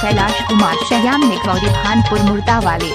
कैलाश कुमार श्याम निखौरी भानपुर मुर्दा वाले।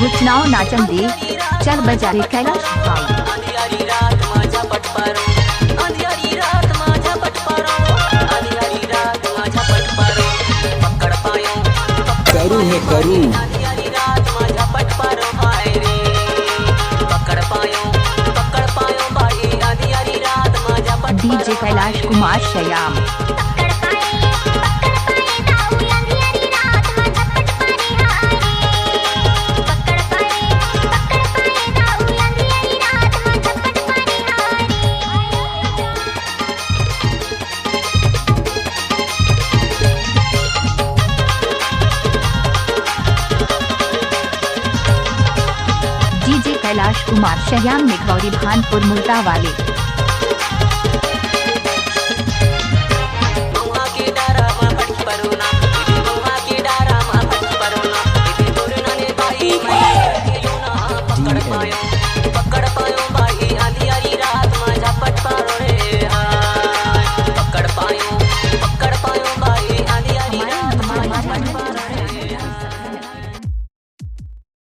घुचनाओ नाचम दे चल बजारे कैलाश भाई। करू है करू डीजे कैलाश कुमार श्याम। डीजे कैलाश कुमार श्याम निखौरी भानपुर मुर्दा वाले।